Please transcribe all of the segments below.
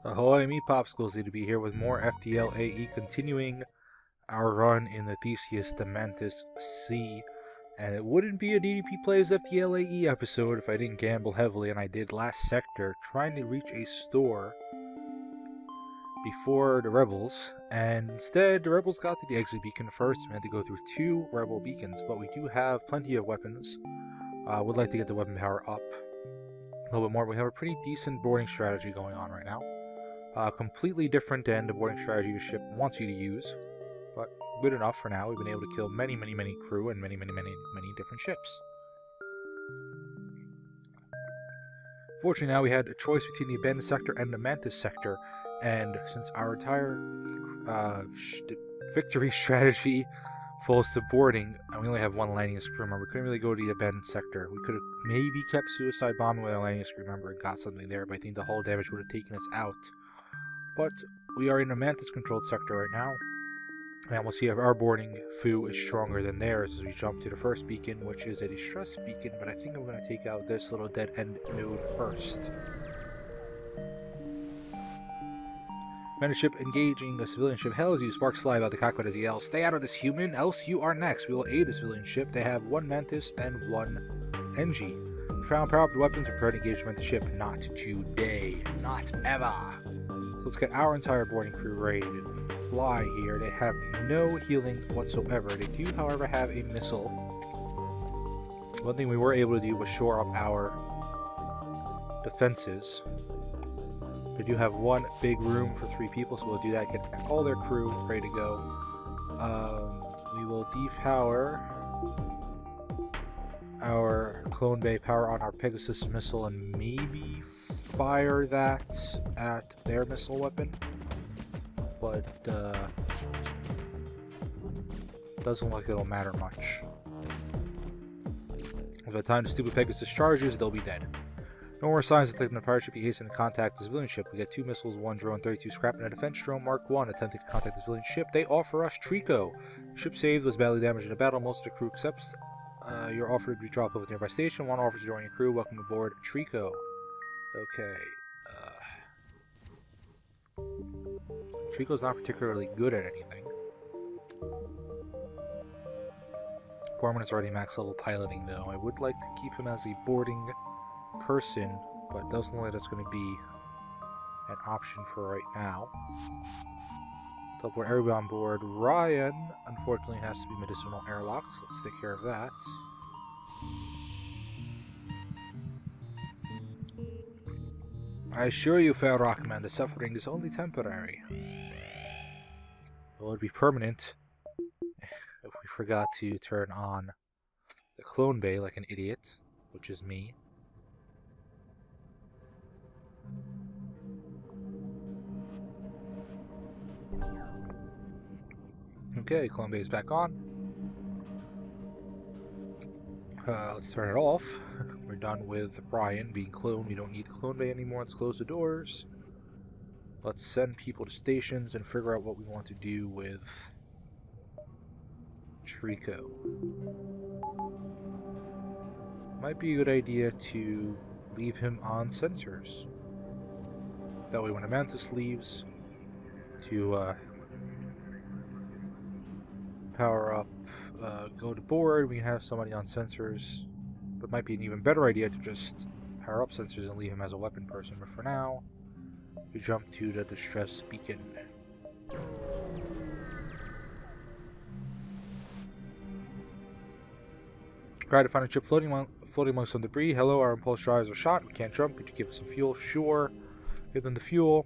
Ahoy, me Popsicles, to be here with more FTL AE, continuing our run in the Theseus the Mantis Sea. And it wouldn't be a DDP Plays FTL AE episode if I didn't gamble heavily, and I did last sector, trying to reach a store before the rebels, and instead the rebels got to the exit beacon first. We had to go through 2 rebel beacons, but we do have plenty of weapons. Would like to get the weapon power up a little bit more. We have a pretty decent boarding strategy going on right now. Completely different than the boarding strategy the ship wants you to use, but good enough for now. We've been able to kill many crew and many different ships. Fortunately, now we had a choice between the abandoned sector and the Mantis sector, and since our entire victory strategy falls to boarding, and we only have 1 landing as crew member, we couldn't really go to the abandoned sector. We could have maybe kept suicide bombing with our landing as crew member and got something there, but I think the hull damage would have taken us out. But we are in a Mantis-controlled sector right now, and we'll see if our boarding foo is stronger than theirs as we jump to the first beacon, which is a distress beacon, but I think I'm going to take out this little dead-end node first. Mantis ship engaging a civilian ship hails you. Sparks fly about the cockpit as he yells, "Stay out of this, human, else you are next. We will aid the civilian ship. They have 1 Mantis and 1 NG. We found power-up weapons and prepared to engage the Mantis ship. Not today. Not ever." So let's get our entire boarding crew ready to fly here. They have no healing whatsoever. They do, however, have a missile. One thing we were able to do was shore up our defenses. They do have 1 big room for 3 people, so we'll do that. Get all their crew ready to go. We will depower our clone bay, power on our Pegasus missile, and maybe fire that at their missile weapon. But doesn't look like it'll matter much. By the time the stupid Pegasus charges, they'll be dead. No more signs detected in the pirate ship. You hasten to contact the civilian ship. We get 2 missiles, 1 drone, 32 scrap, and a defense drone Mark 1 attempting to contact the civilian ship. They offer us Trico. Ship saved, was badly damaged in the battle. Most of the crew accepts your offer to be dropped off at the nearby station. 1 offers to join your crew. Welcome aboard, Trico. Okay. Trico's not particularly good at anything. Borman is already max level piloting, though. I would like to keep him as a boarding person, but doesn't look like that's going to be an option for right now. Teleport everybody on board. Ryan, unfortunately, has to be medicinal airlock, so let's take care of that. I assure you, fair Rockman, the suffering is only temporary. It would be permanent if we forgot to turn on the clone bay like an idiot, which is me. Okay, clone bay is back on. Let's turn it off. We're done with Ryan being cloned. We don't need clone bay anymore. Let's close the doors. Let's send people to stations and figure out what we want to do with Trico. Might be a good idea to leave him on sensors. That way when a Mantis leaves to power up, go to board, we have somebody on sensors. But it might be an even better idea to just power up sensors and leave him as a weapon person. But for now, we jump to the distress beacon. Try to find a ship floating among some debris. Hello, our impulse drives are shot. We can't jump. Could you give us some fuel? Sure. Give them the fuel.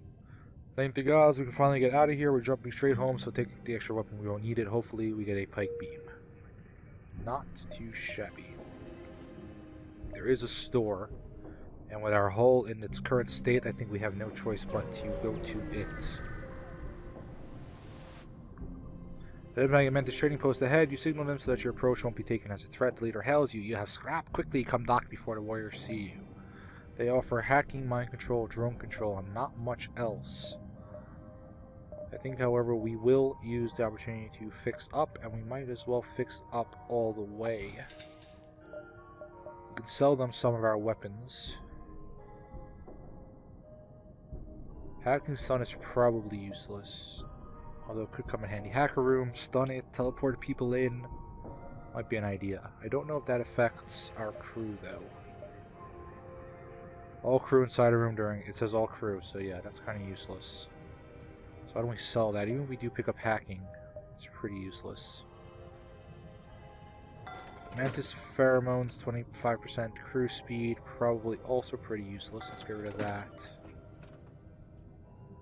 Thank the gods, we can finally get out of here. We're jumping straight home, so take the extra weapon. We won't need it. Hopefully, we get a pike beam. Not too shabby. There is a store, and with our hull in its current state, I think we have no choice but to go to it. The Mantis trading post ahead. You signal them so that your approach won't be taken as a threat. The leader hails you. You have scrap. Quickly come dock before the warriors see you. They offer hacking, mind control, drone control, and not much else. I think, however, we will use the opportunity to fix up, and we might as well fix up all the way. We can sell them some of our weapons. Hacking stun is probably useless. Although it could come in handy. Hacker room, stun it, teleport people in. Might be an idea. I don't know if that affects our crew though. All crew inside a room during... It says all crew, so yeah, that's kind of useless. So how do we sell that? Even if we do pick up hacking, it's pretty useless. Mantis pheromones, 25% crew speed, probably also pretty useless. Let's get rid of that.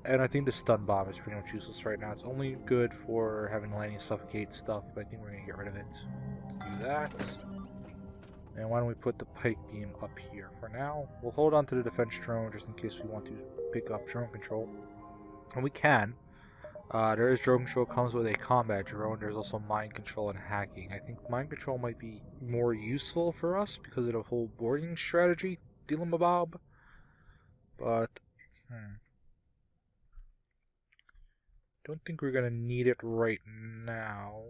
And I think the stun bomb is pretty much useless right now. It's only good for having lightning suffocate stuff, but I think we're going to get rid of it. Let's do that. And why don't we put the pike beam up here for now? We'll hold on to the defense drone just in case we want to pick up drone control. And we can. There is drone control, comes with a combat drone. There's also mind control and hacking. I think mind control might be more useful for us because of the whole boarding strategy thingamabob. But, don't think we're gonna need it right now.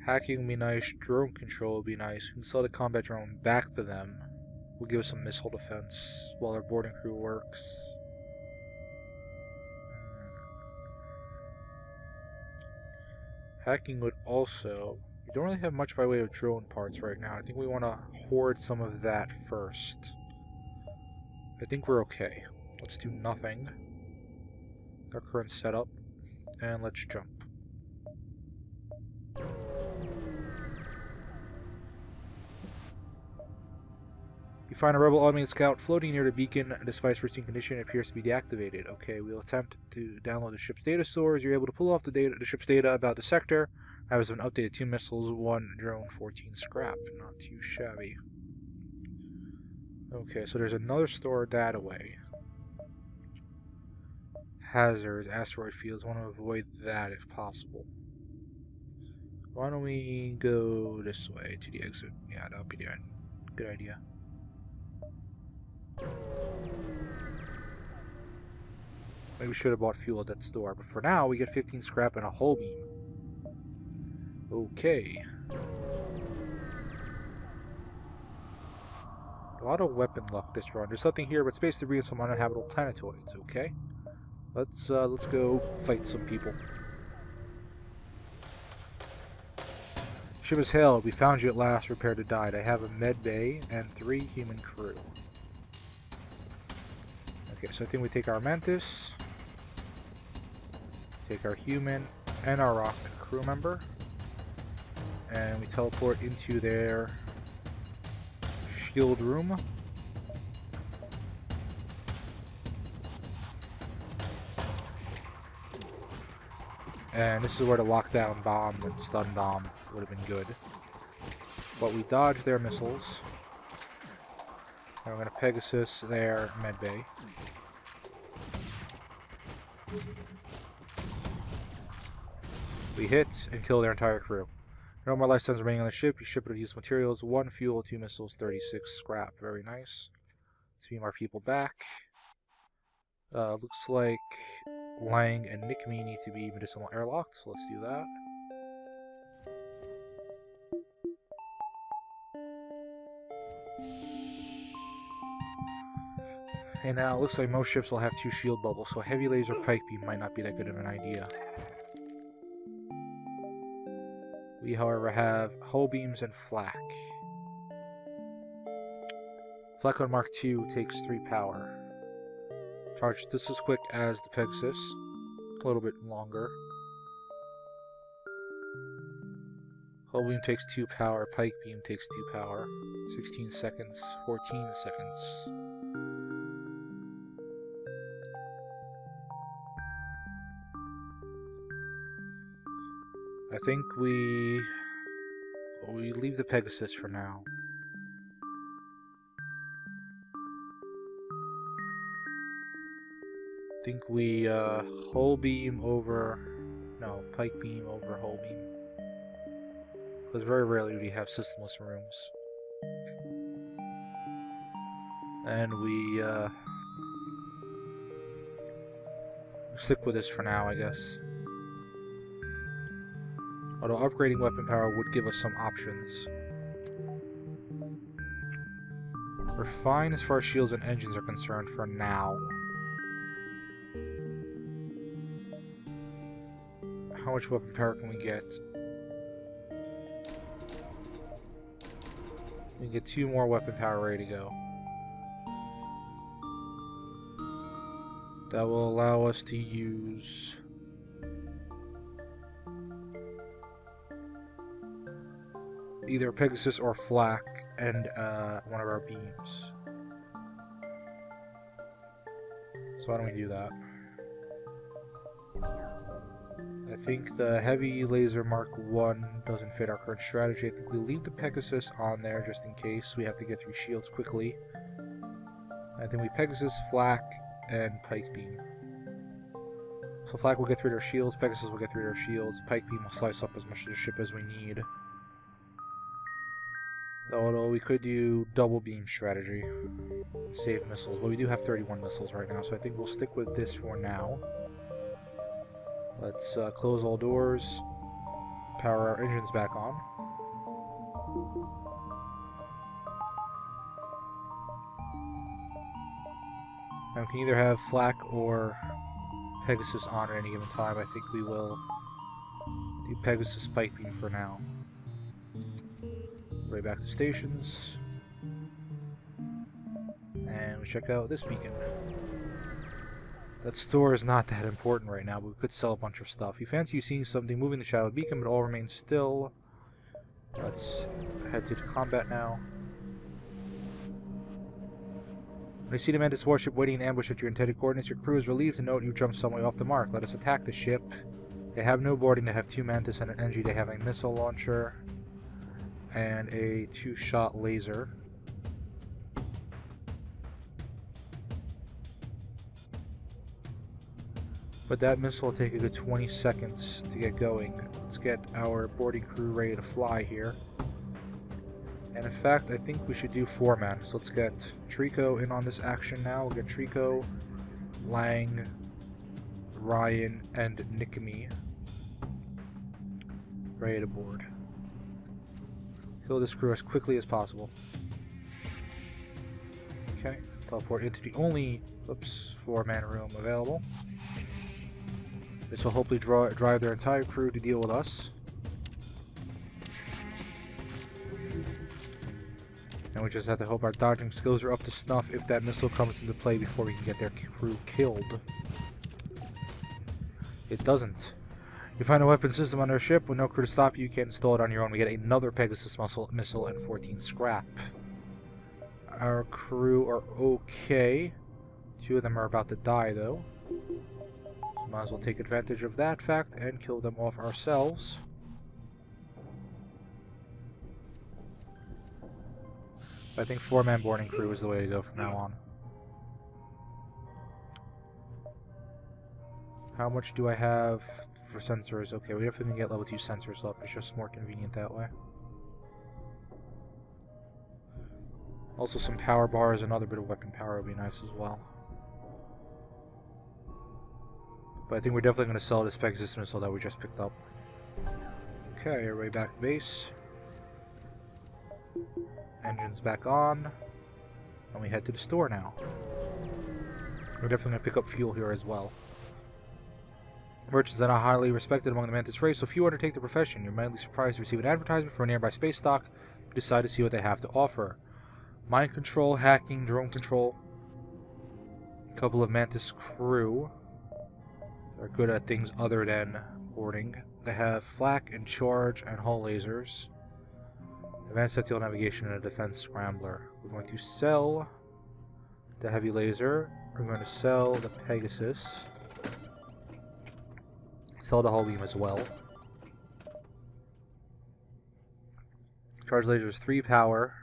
Hacking would be nice. Drone control would be nice. We can sell the combat drone back to them. Will give us some missile defense while our boarding crew works. Hacking would also... We don't really have much by way of drone parts right now. I think we want to hoard some of that first. I think we're okay. Let's do nothing. Our current setup. And let's jump. You find a rebel automated scout floating near the beacon. This device routine condition appears to be deactivated. Okay, we'll attempt to download the ship's data stores. You're able to pull off the ship's data about the sector. Has been updated: 2 missiles, 1 drone, 14 scrap. Not too shabby. Okay, so there's another store that way. Hazards, asteroid fields. Want to avoid that if possible. Why don't we go this way to the exit? Yeah, that'll be good. Good idea. Maybe we should have bought fuel at that store, but for now we get 15 scrap and a hull beam. Okay. A lot of weapon luck this run. There's nothing here but space debris and some uninhabitable planetoids. Okay. Let's go fight some people. Ship is hailed. We found you at last. Prepared to die. I have a med bay and 3 human crew. Okay, so I think we take our Mantis, take our human, and our rock crew member, and we teleport into their shield room. And this is where the lockdown bomb and stun bomb would have been good. But we dodged their missiles. And we're going to Pegasus their medbay. We hit and kill their entire crew. No more lifetimes remaining on the ship. You ship it of used materials. 1 fuel, 2 missiles, 36 scrap. Very nice. Let's beam our people back. Looks like Lang and Nick Me need to be medicinal airlocked, so let's do that. And now it looks like most ships will have 2 shield bubbles, so a heavy laser pike beam might not be that good of an idea. We, however, have hull beams and flak. Flak on Mark II takes 3 power. Charge just as quick as the Pegasus. A little bit longer. Hull beam takes 2 power. Pike beam takes 2 power. 16 seconds. 14 seconds. I think we leave the Pegasus for now. I think we hull beam over, no, pike beam over hull beam. Because very rarely do we have systemless rooms. And we stick with this for now, I guess. Although upgrading weapon power would give us some options. We're fine as far as shields and engines are concerned for now. How much weapon power can we get? We can get 2 more weapon power ready to go. That will allow us to use either Pegasus or Flak and one of our beams. So why don't we do that? I think the heavy laser Mark 1 doesn't fit our current strategy. I think we leave the Pegasus on there just in case we have to get through shields quickly. I think we Pegasus, Flak, and Pike Beam. So Flak will get through their shields, Pegasus will get through their shields, Pike Beam will slice up as much of the ship as we need. Although we could do double beam strategy, save missiles, but we do have 31 missiles right now, so I think we'll stick with this for now. Let's close all doors, power our engines back on. Now we can either have Flak or Pegasus on at any given time. I think we will do Pegasus Spike Beam for now. Right back to stations. And we check out this beacon. That store is not that important right now, but we could sell a bunch of stuff. You fancy seeing something moving the shadow of the beacon, but all remains still. Let's head to the combat now. When you see the Mantis warship waiting in ambush at your intended coordinates, your crew is relieved to note you've jumped some way off the mark. Let us attack the ship. They have no boarding. They have 2 Mantis and an NG. They have a missile launcher and a 2-shot laser. But that missile will take a good 20 seconds to get going. Let's get our boarding crew ready to fly here. And in fact, I think we should do 4-man. So let's get Trico in on this action now. We'll get Trico, Lang, Ryan, and Nikami ready to board. Kill this crew as quickly as possible. Okay, teleport into the only 4-man room available. This will hopefully drive their entire crew to deal with us. And we just have to hope our dodging skills are up to snuff if that missile comes into play before we can get their crew killed. It doesn't. You find a weapon system on our ship. With no crew to stop you, you can't install it on your own. We get another Pegasus missile and 14 scrap. Our crew are okay. 2 of them are about to die, though. Might as well take advantage of that fact and kill them off ourselves. I think 4-man boarding crew is the way to go from now on. How much do I have for sensors? Okay, we definitely get level 2 sensors up. It's just more convenient that way. Also some power bars, another bit of weapon power would be nice as well. But I think we're definitely going to sell this Pegasus missile that we just picked up. Okay, everybody back to base. Engines back on. And we head to the store now. We're definitely going to pick up fuel here as well. Merchants are not highly respected among the Mantis race, so few undertake the profession. You're mildly surprised to receive an advertisement for a nearby space dock. You decide to see what they have to offer. Mind control, hacking, drone control. A couple of Mantis crew. They're good at things other than boarding. They have flak and charge and hull lasers. Advanced FTL navigation and a defense scrambler. We're going to sell the heavy laser. We're going to sell the Pegasus. Sell the hull beam as well. Charge laser is 3 power.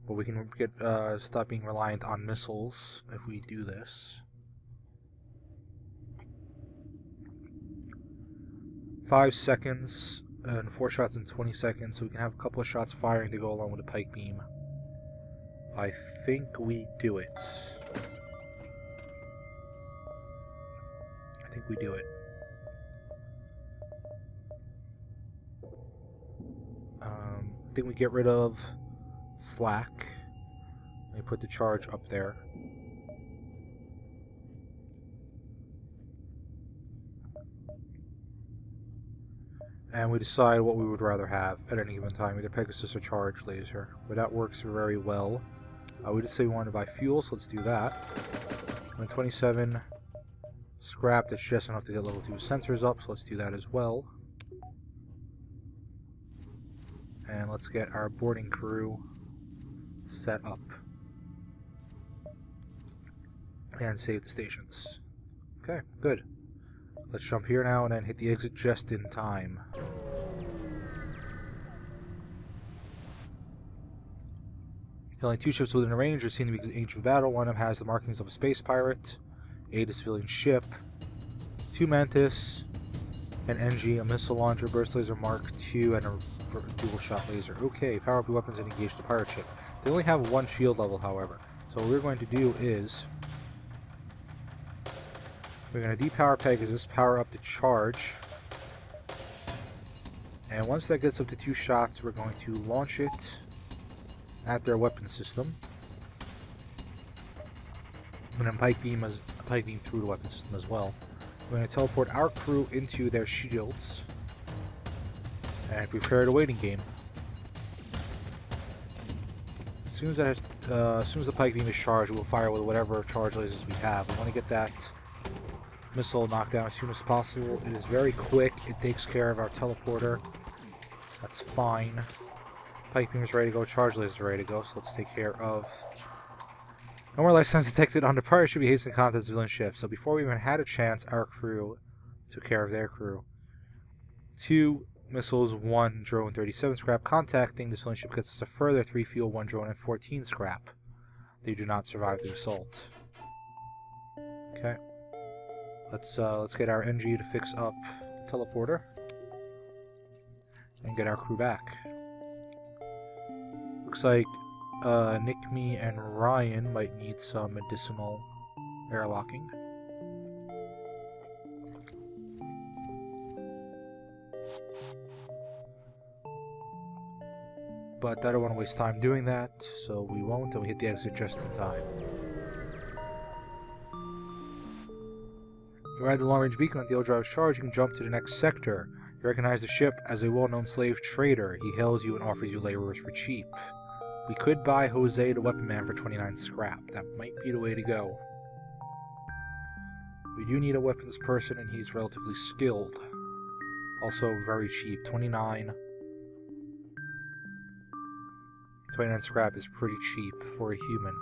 But we can get stop being reliant on missiles if we do this. 5 seconds and 4 shots in 20 seconds, so we can have a couple of shots firing to go along with the pike beam. I think we do it. I think we do it. I think we get rid of flak. to put the charge up there. And we decide what we would rather have at any given time, either Pegasus or Charge Laser. But that works very well. We just say we want to buy fuel, so let's do that. And 27 scrap, that's just enough to get level 2 sensors up, so let's do that as well. And let's get our boarding crew set up. And save the stations. Okay, good. Let's jump here now and then hit the exit just in time. The only 2 ships within the range are seen to be engaged in battle. One of them has the markings of a space pirate, a civilian ship, 2 Mantis, an NG, a missile launcher, burst laser Mark II, and a dual shot laser. Okay, power up your weapons and engage the pirate ship. They only have 1 shield level, however. So what we're going to do is we're going to depower Pegasus, power up the charge, and once that gets up to 2 shots, we're going to launch it at their weapon system, and then pike beam through the weapon system as well. We're going to teleport our crew into their shields and prepare the waiting game. As soon as the pike beam is charged, we'll fire with whatever charge lasers we have. We want to get that missile knocked down as soon as possible. It is very quick. It takes care of our teleporter. That's fine. Pike beam is ready to go. Charge laser is ready to go. So let's take care of. No more life signs detected on the pirate ship. We hasten to contact the civilian ship. So before we even had a chance, our crew took care of their crew. 2 missiles, 1 drone, 37 scrap. Contacting the civilian ship gets us a further 3 fuel, 1 drone, and 14 scrap. They do not survive the assault. Okay. Let's get our NG to fix up the teleporter and get our crew back. Looks like Nick, me, and Ryan might need some medicinal airlocking. But I don't want to waste time doing that, so we won't, and we hit the exit just in time. You ride the long-range beacon on the L-Drive's charge, you can jump to the next sector. You recognize the ship as a well-known slave trader. He hails you and offers you laborers for cheap. We could buy Jose the Weapon Man for 29 scrap. That might be the way to go. We do need a weapons person, and he's relatively skilled. Also very cheap. 29 scrap is pretty cheap for a human.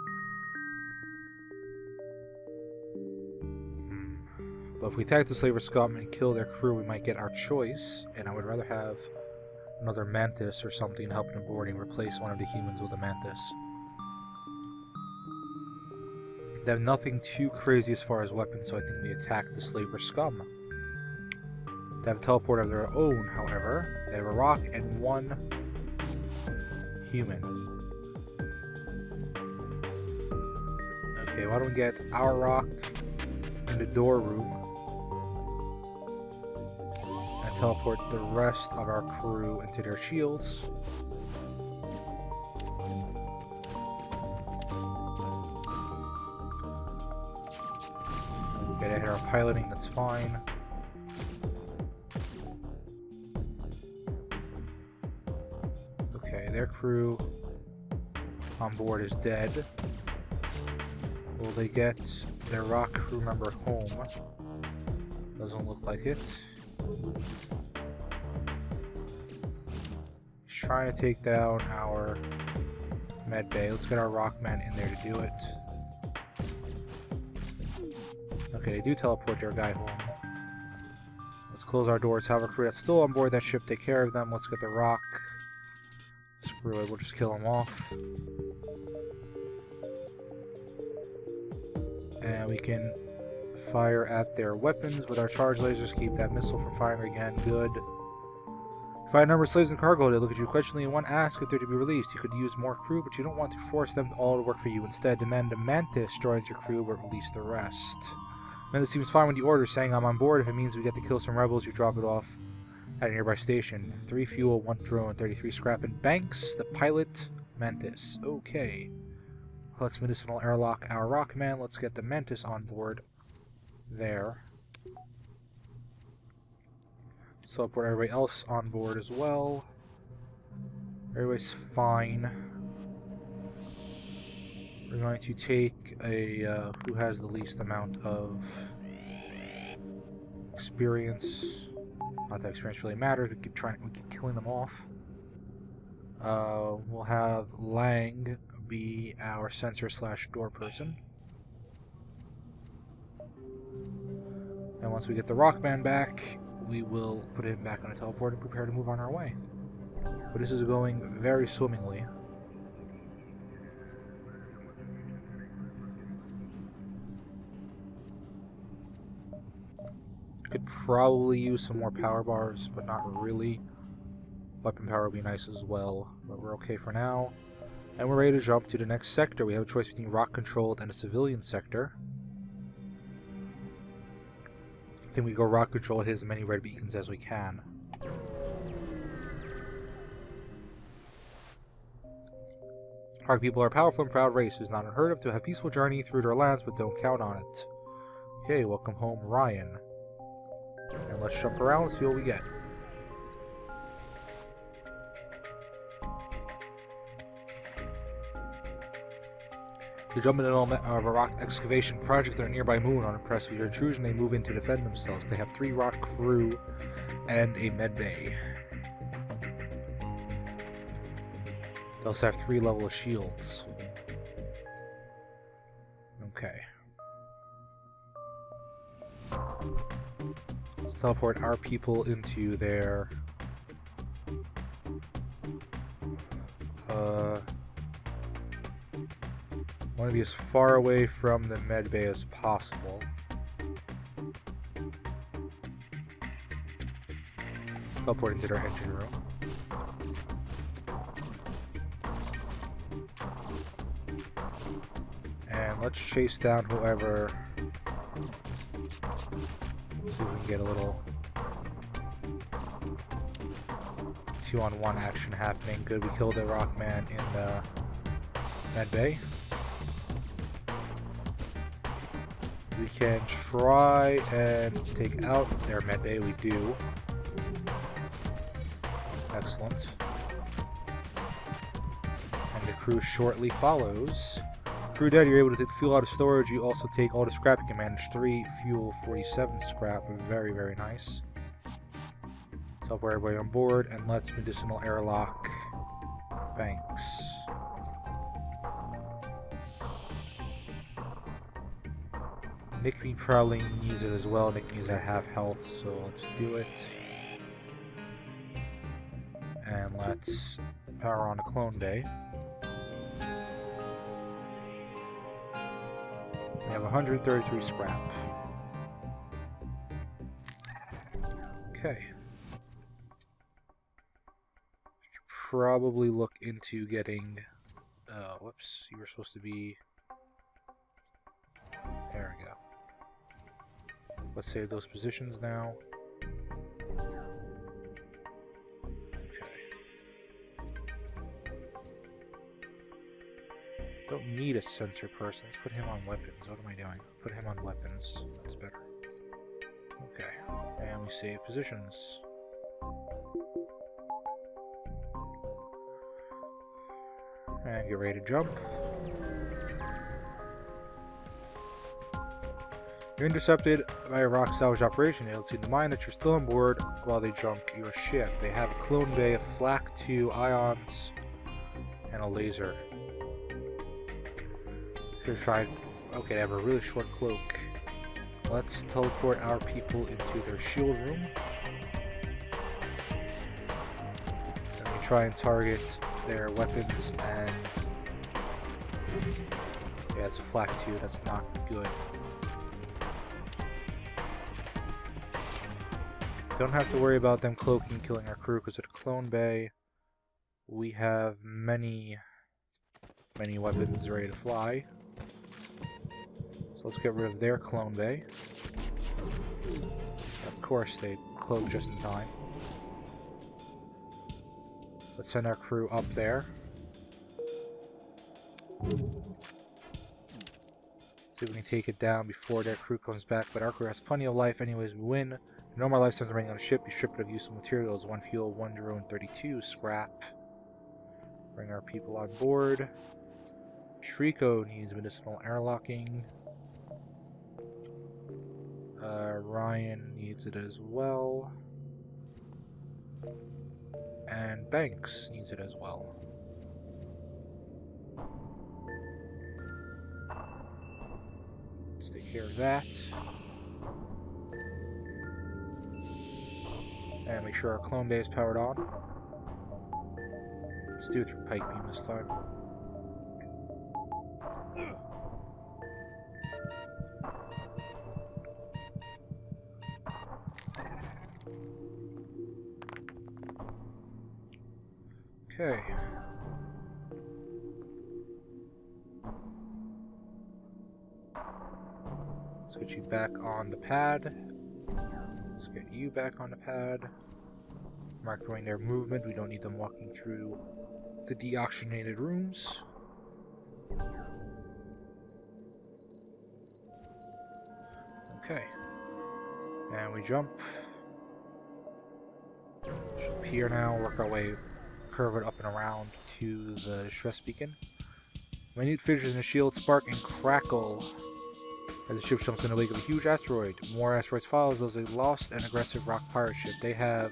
But if we attack the slaver scum and kill their crew, we might get our choice, and I would rather have another Mantis or something helping in boarding, replace one of the humans with a Mantis. They have nothing too crazy as far as weapons, so I think we attack the slaver scum. They have a teleport of their own, however. They have a rock and 1 human. Okay, why don't we get our rock in the door room and teleport the rest of our crew into their shields. Okay, they hit our piloting, that's fine. Okay, their crew on board is dead. Will they get their rock crew member home? Doesn't look like it. He's trying to take down our med bay. Let's get our rockman in there to do it. Okay, they do teleport their guy home. Let's close our doors. Have our crew that's still on board that ship take care of them. Let's get the rock. Screw it, we'll just kill them off. And we can fire at their weapons with our charge lasers. Keep that missile from firing again. Good. Find a number of slaves in cargo. They look at you questioningly and one asks if they're to be released. You could use more crew, but you don't want to force them all to work for you. Instead, demand a Mantis joins your crew, but release the rest. Mantis seems fine with the order, saying I'm on board. If it means we get to kill some rebels, you drop it off at a nearby station. 3 fuel, 1 drone, 33 scrap, and Banks, the pilot, Mantis. Okay. Let's medicinal airlock our Rockman. Let's get the Mantis on board there. So put everybody else on board as well. Everybody's fine. We're going to take a who has the least amount of experience. Not that experience really matters. We keep killing them off. We'll have Lang be our sensor/door person. And once we get the Rockman back, we will put him back on a teleport and prepare to move on our way. But this is going very swimmingly. Could probably use some more power bars, but not really. Weapon power would be nice as well, but we're okay for now. And we're ready to jump to the next sector. We have a choice between rock-controlled and a civilian sector. I think we go rock-controlled, hit as many red beacons as we can. Our people are a powerful and proud race. It is not unheard of to have a peaceful journey through their lands, but don't count on it. Okay, welcome home, Ryan. And let's jump around and see what we get. They jump into a rock excavation project on a nearby moon. Unimpressed with your intrusion, they move in to defend themselves. They have 3 rock crew and a med bay. They also have 3 level of shields. Okay. Let's teleport our people into their... I want to be as far away from the med bay as possible. Teleport into their engine room. And let's chase down whoever. See if we can get a little 2-on-1 action happening. Good, we killed the Rockman in the med bay. We can try and take out their med bay. We do. Excellent. And the crew shortly follows. Crew dead, you're able to take the fuel out of storage. You also take all the scrap. You can manage 3 fuel, 47 scrap. Very, very nice. Teleport everybody on board, and let's medicinal airlock. Thanks. Nick probably needs it as well. Nick needs at half health, so let's do it. And let's power on a clone bay. We have 133 scrap. Okay. Should probably look into getting... whoops, you were supposed to be... There we go. Let's save those positions now. Okay. Don't need a sensor person. Let's put him on weapons. What am I doing? Put him on weapons. That's better. Okay. And we save positions. And get ready to jump. You're intercepted by a rock salvage operation. It'll see the mine that you're still on board while they junk your ship. They have a clone bay, a flak 2 ions, and a laser. Here's tried. Okay, they have a really short cloak. Let's teleport our people into their shield room. And we try and target their weapons and... Yeah, it's flak 2. That's not good. Don't have to worry about them cloaking and killing our crew because at Clone Bay we have many weapons ready to fly. So let's get rid of their Clone Bay. Of course they cloak just in time. Let's send our crew up there. See if we can take it down before their crew comes back. But our crew has plenty of life anyways. We win. No more lifetimes remaining on the ship. You strip it of useful materials. 1 fuel, 1 drone, 32 scrap. Bring our people on board. Trico needs medicinal airlocking. Ryan needs it as well. And Banks needs it as well. Let's take care of that. And make sure our clone bay is powered on. Let's do it through pipe beam this time. Okay. Let's get you back on the pad. Let's get you back on the pad. Marking their movement. We don't need them walking through the deoxygenated rooms. Okay. And we jump. Jump here now. Work our way, curve it up and around to the stress beacon. Minute fissures in the shield spark and crackle as the ship jumps in the wake of a huge asteroid. More asteroids follow. Those are a lost and aggressive rock pirate ship. They have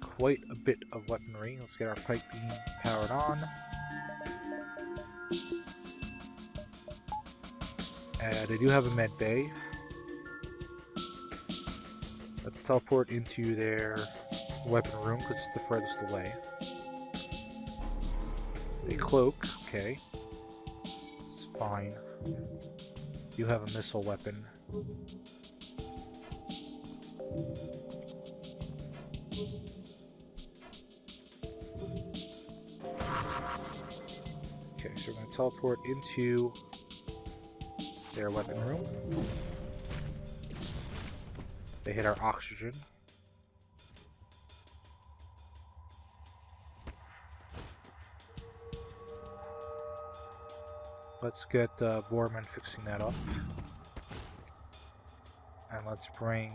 quite a bit of weaponry. Let's get our pipe beam powered on. They do have a med bay. Let's teleport into their weapon room because it's the furthest away. They cloak, okay. It's fine. You have a missile weapon. Okay, so we're going to teleport into their weapon room. They hit our oxygen. Let's get Borman fixing that up. And let's bring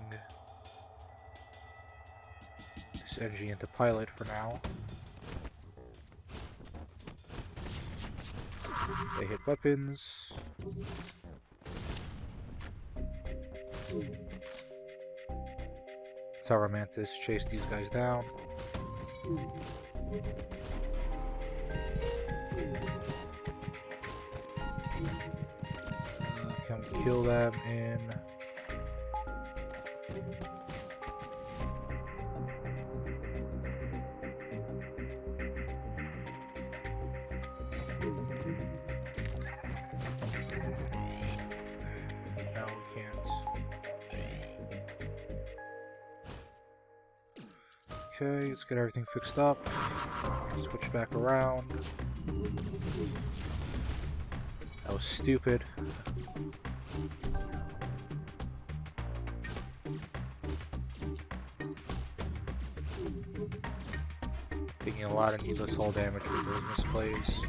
this NG into pilot for now. They hit weapons. Let's have our Mantis chase these guys down. Can we kill them in... No, we can't. Okay, let's get everything fixed up. Switch back around. That was stupid. Taking a lot of needless hull damage with those misplays.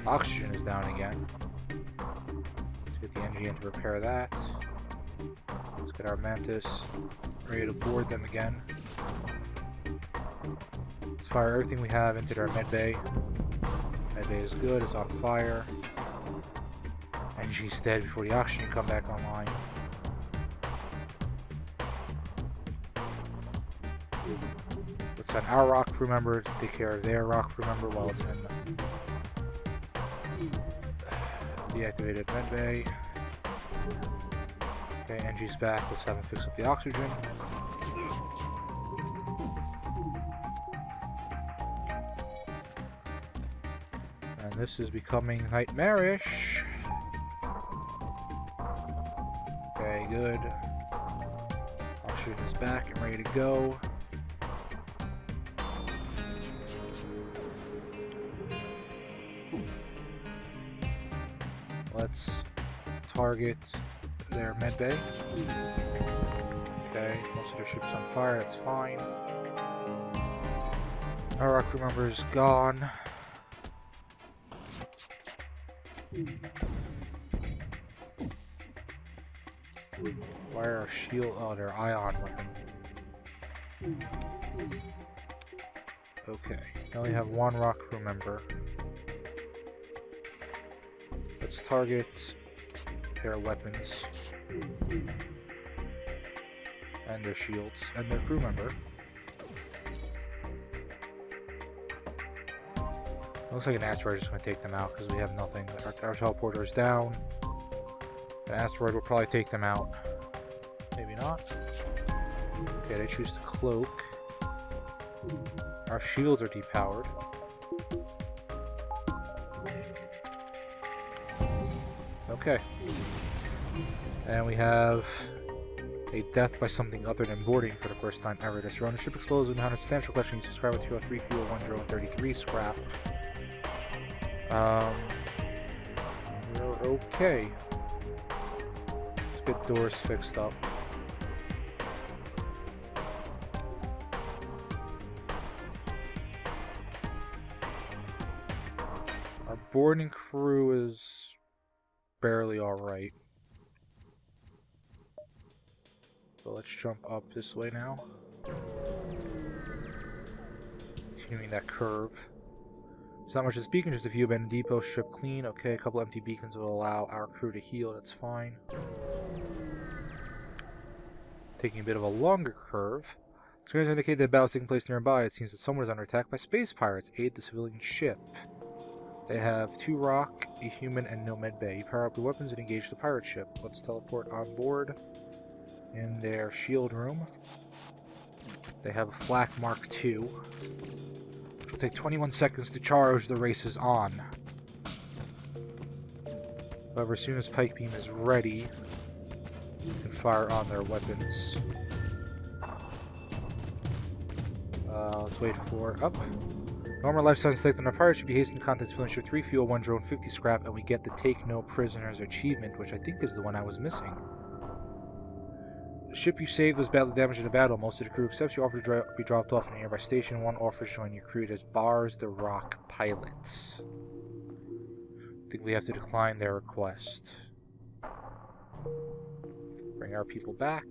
Oxygen is down again. Let's get the NG in to repair that. Let's get our Mantis ready to board them again. Let's fire everything we have into their medbay. Medbay is good, it's on fire. NG's dead before the oxygen come back online. Let's send our rock crew member to take care of their rock crew member while it's in deactivated medbay. Okay, NG's back. Let's have him fix up the oxygen. And this is becoming nightmarish. Okay, good. Oxygen is back and ready to go. Let's target their medbay. Okay, most of their ship's on fire, that's fine. Our rock crew member is gone. Why are our shield... Oh, they're ion weapon. Okay, now we have one rock crew member. Let's target their weapons. And their shields. And their crew member. Looks like an asteroid is just going to take them out because we have nothing. Our teleporter is down. An asteroid will probably take them out. Maybe not. Okay, they choose to cloak. Our shields are depowered. Okay. And we have a death by something other than boarding for the first time ever. This drone. The ship explodes with 100 substantial question. You subscribe with 203 fuel, 1 drone, 33 scrap. We're okay. Let's get doors fixed up. Our boarding crew is barely alright. So let's jump up this way now. Continuing that curve. There's not much as beacon, just a few abandoned depots, strip clean. Okay, a couple empty beacons will allow our crew to heal, that's fine. Taking a bit of a longer curve. Screens indicate that battle is taking place nearby. It seems that someone is under attack by space pirates. Aid the civilian ship. They have 2 rock, a human, and no med bay. Power up your weapons and engage the pirate ship. Let's teleport on board in their shield room. They have a flak Mark II, which will take 21 seconds to charge. The race is on. However, as soon as Pike Beam is ready, you can fire on their weapons. Let's wait for up. Normal life sentence select on our pirate should be hastened to contents filling ship 3 fuel, 1 drone, 50 scrap, and we get the Take No Prisoners achievement, which I think is the one I was missing. The ship you saved was badly damaged in a battle. Most of the crew accepts your offer to be dropped off in a nearby station. One offers to join your crew. It is Bars the Rock Pilots. I think we have to decline their request. Bring our people back.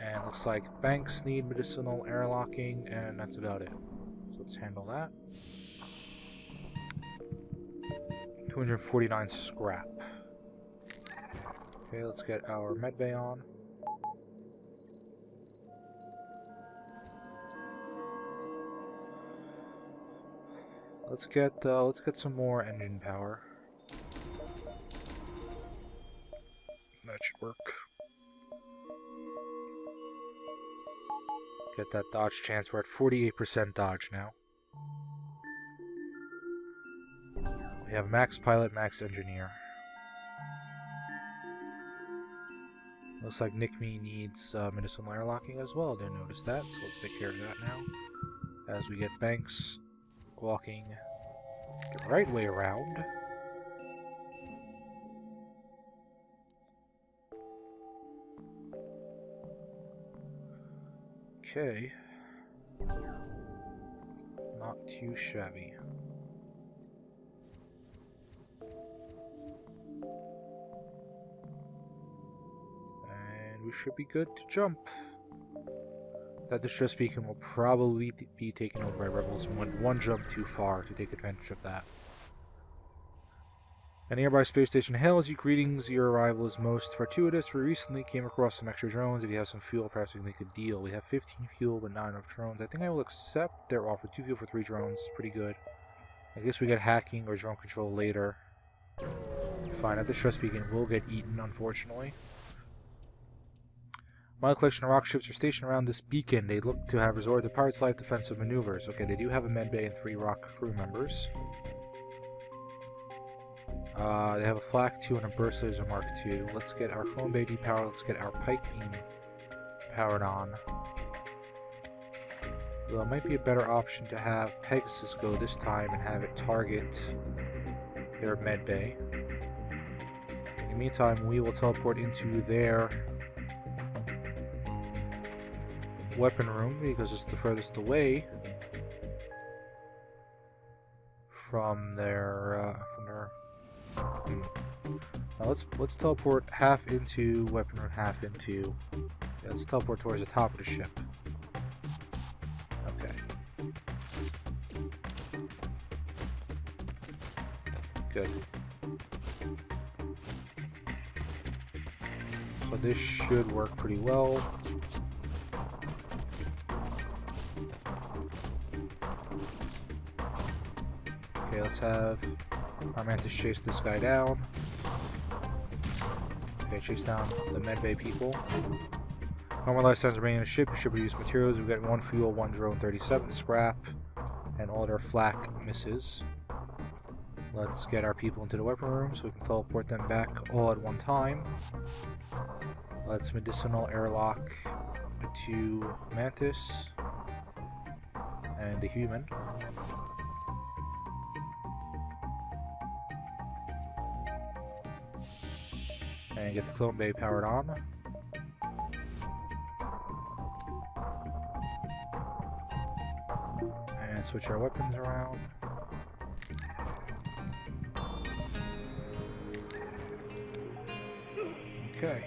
And looks like banks need medicinal airlocking, and that's about it. So let's handle that. 249 scrap. Okay, let's get our medbay on. Let's get some more engine power. That should work. Get that dodge chance. We're at 48% dodge now. We have max pilot, max engineer. Looks like NICME needs medicinal airlocking as well. Didn't notice that, so let's take care of that now. As we get Banks walking the right way around. Okay. Not too shabby. And we should be good to jump. That distress beacon will probably be taken over by rebels and went one jump too far to take advantage of that. A nearby space station hails you. Greetings, your arrival is most fortuitous. We recently came across some extra drones. If you have some fuel, perhaps we can make a deal. We have 15 fuel, but not enough drones. I think I will accept their offer. 2 fuel for 3 drones. Pretty good. I guess we get hacking or drone control later. Fine, that distress beacon will get eaten, unfortunately. My collection of rock ships are stationed around this beacon. They look to have resorted to pirates' light defensive maneuvers. Okay, they do have a medbay and 3 rock crew members. They have a flak 2 and a burst laser Mark II. Let's get our clone bay depowered. Let's get our pike beam powered on. Well, it might be a better option to have Pegasus go this time and have it target their medbay. In the meantime, we will teleport into their weapon room because it's the furthest away from their Now let's teleport half into weapon room, half into. Yeah, let's teleport towards the top of the ship. Okay. Good. So this should work pretty well. Okay, let's have our Mantis chase this guy down. Okay, chase down the medbay people. No more lifetimes remaining in the ship. Your ship will use materials. We've got 1 fuel, 1 drone, 37 scrap, and all their flak misses. Let's get our people into the weapon room so we can teleport them back all at one time. Let's medicinal airlock to Mantis and the human. And get the clone bay powered on. And switch our weapons around. Okay.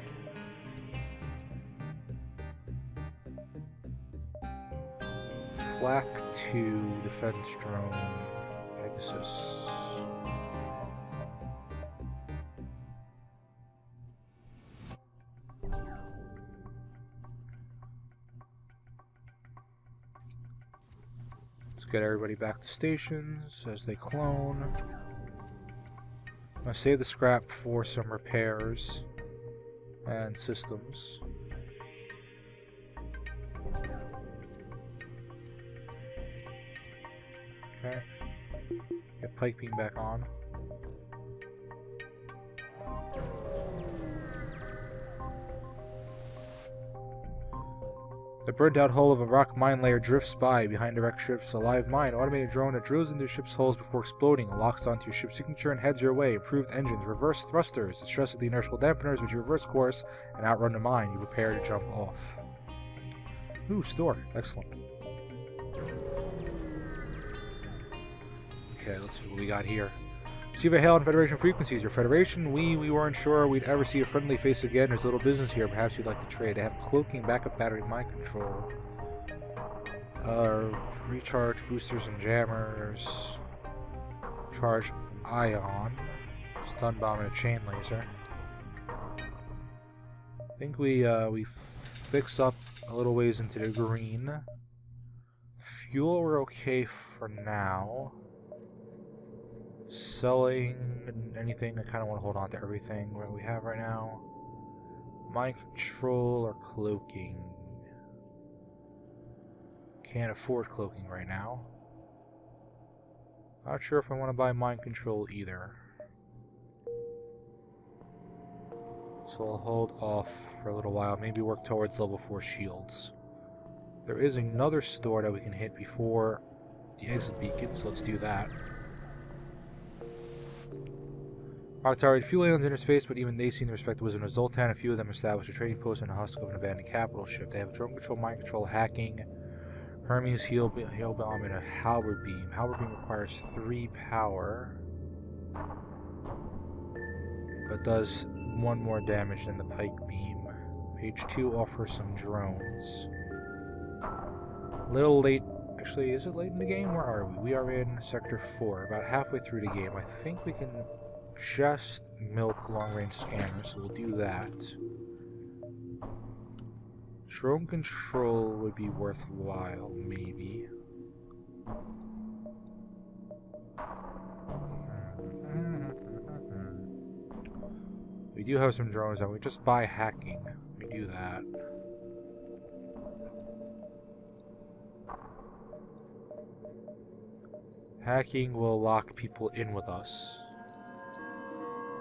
Flak to defense drone Pegasus. Let's get everybody back to stations as they clone. I'm gonna save the scrap for some repairs and systems. Okay. Get pike beam back on. The burnt out hull of a rock mine layer drifts by. Behind the wreck drifts a live mine. Automated drone that drills into ship's hulls before exploding and locks onto your ship's signature and heads your way. Improved engines, reverse thrusters. It stresses the inertial dampeners which you reverse course and outrun the mine. You prepare to jump off. Ooh, store. Excellent. Okay, let's see what we got here. Receive a hail on Federation frequencies. Your Federation, we weren't sure we'd ever see a friendly face again. There's a little business here. Perhaps you'd like to trade. They have cloaking, backup battery, mind control. Recharge boosters and jammers. Charge ion. Stun bomb and a chain laser. I think we fix up a little ways into the green. Fuel we're okay for now. Selling anything, I kind of want to hold on to everything what we have right now. Mind control or cloaking. Can't afford cloaking right now. Not sure if I want to buy mind control either. So I'll hold off for a little while, maybe work towards level 4 shields. There is another store that we can hit before the exit beacon, so let's do that. Octari fuel aliens interface, but even they seem to respect the wisdom of Zoltan. A few of them established a trading post in a husk of an abandoned capital ship. They have drone control, mind control, hacking, Hermes, hail bomb, and a halberd beam. Halberd beam requires 3 power, but does 1 more damage than the pike beam. Page 2 offers some drones. Little late. Actually, is it late in the game? Where are we? We are in Sector 4, about halfway through the game. I think we can just milk long-range scanners, so we'll do that. Drone control would be worthwhile, maybe. We do have some drones, and we just buy hacking. We do that. Hacking will lock people in with us.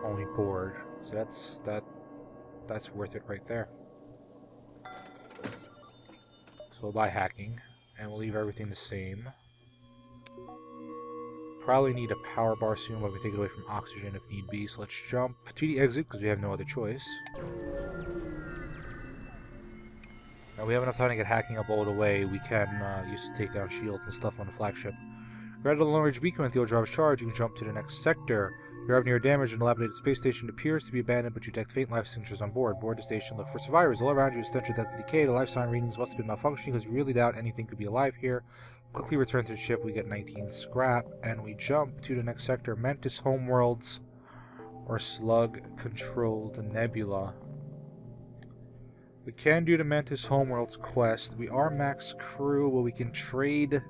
Only board, so that's worth it right there. So we'll buy hacking, and we'll leave everything the same. Probably need a power bar soon, but we take it away from oxygen if need be. So let's jump to the exit because we have no other choice. Now we have enough time to get hacking up all the way. We can use to take down shields and stuff on the flagship. Grab the long-range beacon with the overdrive charge. You can jump to the next sector. You arrive near a damaged and dilapidated space station. It appears to be abandoned, but you detect faint life signatures on board. Board the station, look for survivors. All around you is stench of death and decay. The life sign readings must have been malfunctioning because you really doubt anything could be alive here. Quickly return to the ship. We get 19 scrap, and we jump to the next sector, Mantis Homeworlds, or Slug-controlled Nebula. We can do the Mantis Homeworlds quest. We are max crew, but we can trade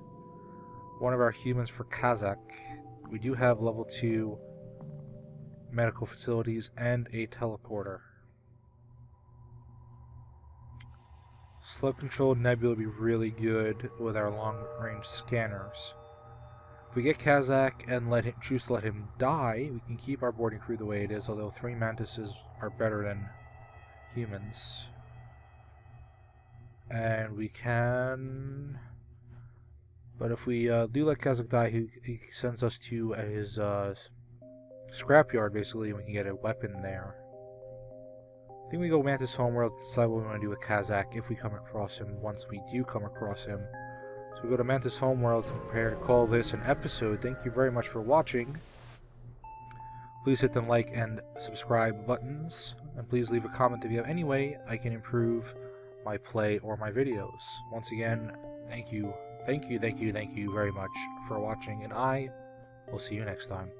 one of our humans for Kazakh. We do have level 2 medical facilities and a teleporter. Slug-controlled Nebula would be really good with our long-range scanners. If we get Kazakh and choose to let him die, we can keep our boarding crew the way it is, although 3 Mantises are better than humans. And we can... But if we do let Kazakh die, he sends us to his scrapyard, basically, and we can get a weapon there. I think we go Mantis Homeworld and decide what we want to do with Kazakh if we come across him, once we do come across him. So we go to Mantis Homeworlds and prepare to call this an episode. Thank you very much for watching. Please hit the like and subscribe buttons. And please leave a comment if you have any way I can improve my play or my videos. Once again, thank you very much for watching, and I will see you next time.